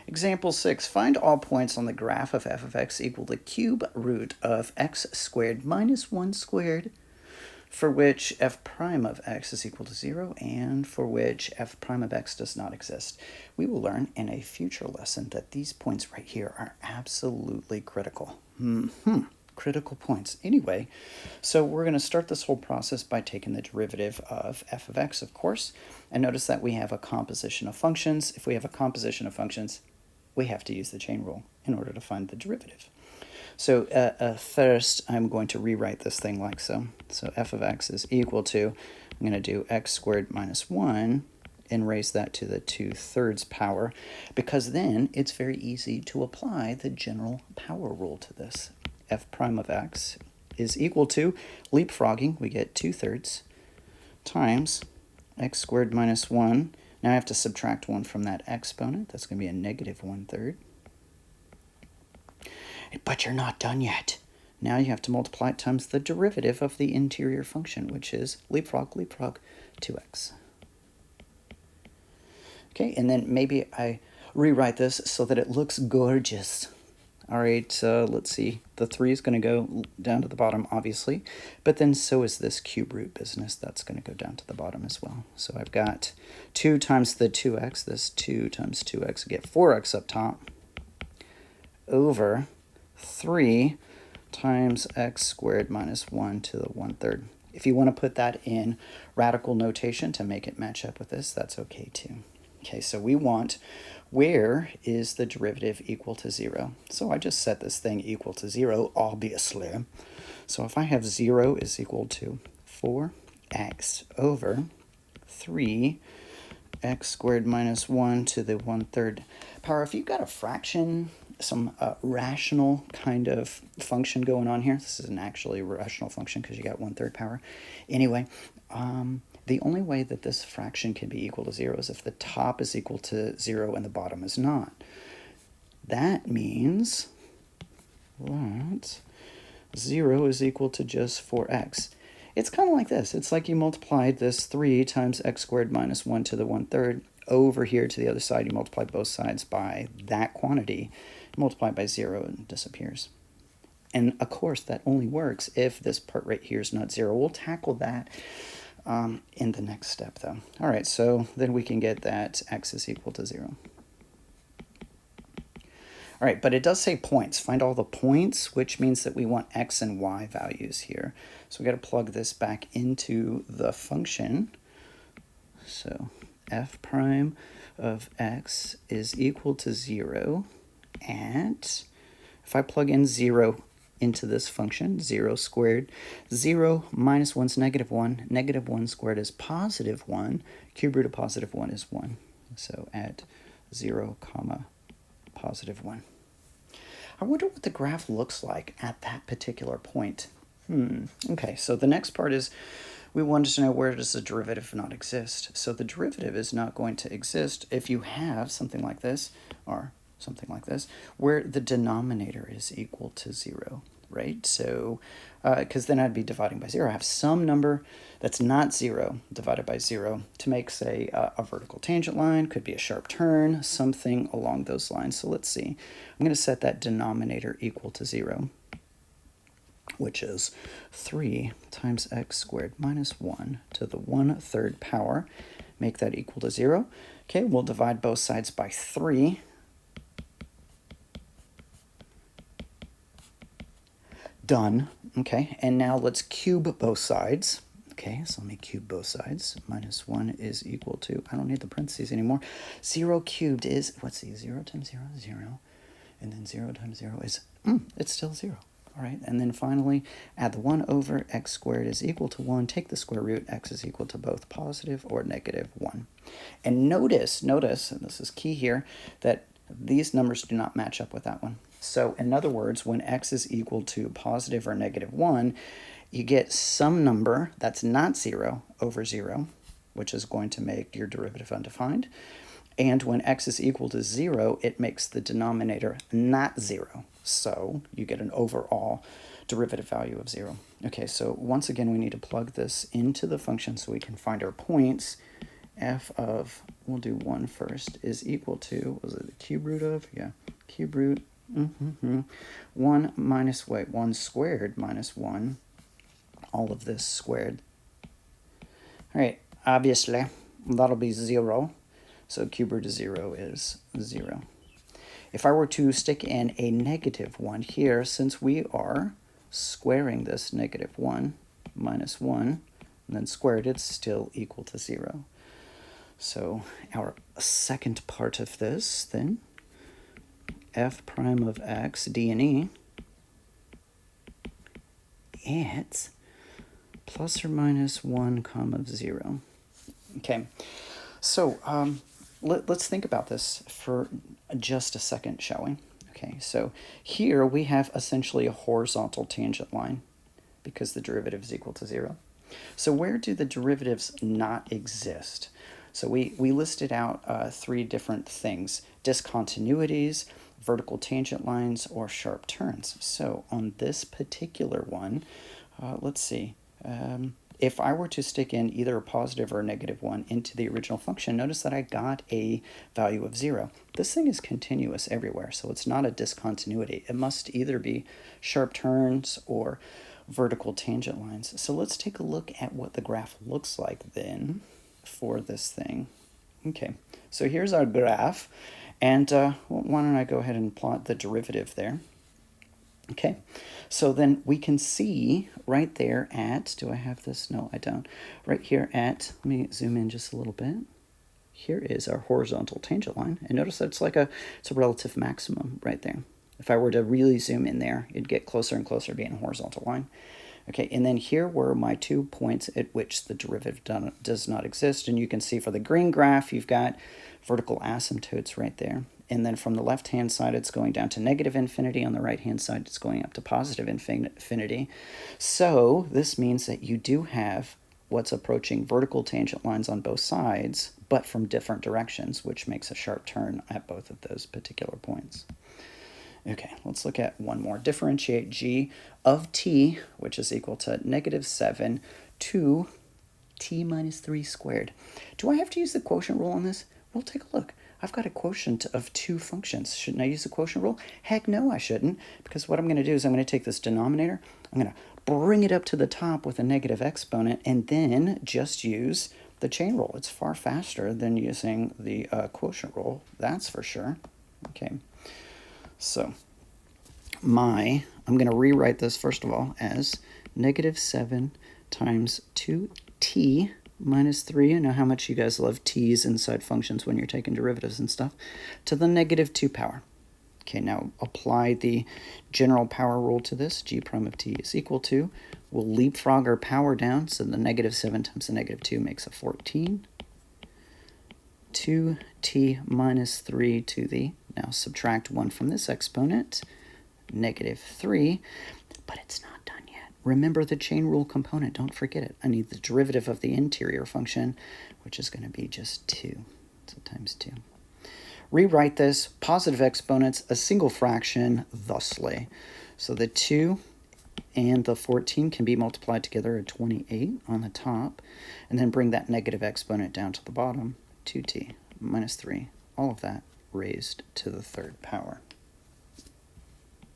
Example 6, find all points on the graph of f of x equal to cube root of x squared minus 1 squared, for which f prime of x is equal to 0 and for which f prime of x does not exist. We will learn in a future lesson that these points right here are absolutely critical. Critical points. Anyway, so we're going to start this whole process by taking the derivative of f of x, of course, and notice that we have a composition of functions. If we have a composition of functions, we have to use the chain rule in order to find the derivative. So first, I'm going to rewrite this thing like so. So f of x is equal to, I'm going to do x squared minus 1 and raise that to the 2/3 power, because then it's very easy to apply the general power rule to this. F prime of x is equal to, leapfrogging, we get 2/3 times x squared minus 1. Now I have to subtract 1 from that exponent. That's going to be a negative 1/3. But you're not done yet. Now you have to multiply it times the derivative of the interior function, which is leapfrog, 2x. Okay, and then maybe I rewrite this so that it looks gorgeous. All right, let's see. The 3 is going to go down to the bottom, obviously, but then so is this cube root business. That's going to go down to the bottom as well. So I've got 2 times the 2x, this 2 times 2x, I get 4x up top, over 3 times x squared minus 1 to the 1/3. If you want to put that in radical notation to make it match up with this, that's okay too. Okay, so we want, where is the derivative equal to 0? So I just set this thing equal to 0, obviously. So if I have 0 is equal to 4x over 3 x squared minus 1 to the 1/3 power. If you've got a fraction, some rational kind of function going on here, this isn't actually a rational function because you got 1/3 power. Anyway, the only way that this fraction can be equal to 0 is if the top is equal to 0 and the bottom is not. That means that 0 is equal to just 4x. It's kind of like this. It's like you multiplied this 3 times x squared minus 1 to the 1/3 over here to the other side. You multiply both sides by that quantity. You multiply it by 0 and it disappears. And of course, that only works if this part right here is not 0. We'll tackle that in the next step, though. All right, so then we can get that x is equal to 0. All right, but it does say points. Find all the points, which means that we want x and y values here. So we got to plug this back into the function. So f prime of x is equal to 0 at, if I plug in 0 into this function, 0 squared, 0 minus 1 is negative 1, negative 1 squared is positive 1, cube root of positive 1 is 1. So at 0 comma positive 1. I wonder what the graph looks like at that particular point. Okay, so the next part is we wanted to know, where does the derivative not exist? So the derivative is not going to exist if you have something like this, or something like this, where the denominator is equal to 0, right? So, because then I'd be dividing by 0. I have some number that's not 0 divided by 0 to make, say, a vertical tangent line, could be a sharp turn, something along those lines. So let's see. I'm going to set that denominator equal to 0, which is 3 times x squared minus 1 to the 1/3 power. Make that equal to 0. Okay, we'll divide both sides by 3. Done. Okay, and now let's cube both sides. Okay, so let me cube both sides. Minus 1 is equal to, I don't need the parentheses anymore. 0 cubed is, let's see, 0 times 0 is 0. And then 0 times 0 is, it's still 0. All right, and then finally, add the 1 over x squared is equal to 1. Take the square root, x is equal to both positive or negative 1. And notice, and this is key here, that these numbers do not match up with that one. So in other words, when x is equal to positive or negative 1, you get some number that's not 0 over 0, which is going to make your derivative undefined. And when x is equal to 0, it makes the denominator not 0. So you get an overall derivative value of 0. Okay, so once again, we need to plug this into the function so we can find our points. f of, we'll do 1 first, is equal to, was it the cube root of? Yeah, cube root, 1 minus, 1 squared minus 1, all of this squared. All right, obviously, that'll be 0. So cube root of 0 is 0. If I were to stick in a negative 1 here, since we are squaring this negative 1 minus 1, and then squared, it's still equal to 0. So our second part of this, then, f prime of x, d and e, it's plus or minus 1 comma 0. Okay, so let's think about this for just a second, shall we? Okay, so here we have essentially a horizontal tangent line because the derivative is equal to 0. So where do the derivatives not exist? So we listed out 3 different things: discontinuities, vertical tangent lines, or sharp turns. So on this particular one, let's see. If I were to stick in either a positive or a negative 1 into the original function, notice that I got a value of 0. This thing is continuous everywhere, so it's not a discontinuity. It must either be sharp turns or vertical tangent lines. So let's take a look at what the graph looks like then for this thing. Okay, so here's our graph, and why don't I go ahead and plot the derivative there. Okay, so then we can see right there at, do I have this? No, I don't. Right here at, let me zoom in just a little bit. Here is our horizontal tangent line, and notice that it's a relative maximum right there. If I were to really zoom in there, it'd get closer and closer to being a horizontal line. Okay, and then here were my 2 points at which the derivative does not exist, and you can see for the green graph, you've got vertical asymptotes right there. And then from the left-hand side, it's going down to negative infinity. On the right-hand side, it's going up to positive infinity. So this means that you do have what's approaching vertical tangent lines on both sides, but from different directions, which makes a sharp turn at both of those particular points. Okay, let's look at one more. Differentiate g of t, which is equal to negative 7 to t minus 3 squared. Do I have to use the quotient rule on this? Well, take a look. I've got a quotient of 2 functions. Shouldn't I use the quotient rule? Heck no, I shouldn't, because what I'm going to do is I'm going to take this denominator, I'm going to bring it up to the top with a negative exponent, and then just use the chain rule. It's far faster than using the quotient rule, that's for sure. Okay, so I'm going to rewrite this, first of all, as negative 7 times 2t minus 3, I know how much you guys love t's inside functions when you're taking derivatives and stuff, to the negative 2 power. Okay, now apply the general power rule to this. G prime of t is equal to, we'll leapfrog our power down, so the negative 7 times the negative 2 makes a 14. 2t minus 3 to the, now subtract 1 from this exponent, negative 3, but it's not done yet. Remember the chain rule component, don't forget it. I need the derivative of the interior function, which is going to be just 2, so times 2. Rewrite this, positive exponents, a single fraction, thusly. So the 2 and the 14 can be multiplied together at 28 on the top, and then bring that negative exponent down to the bottom, 2t minus 3, all of that raised to the 3rd power.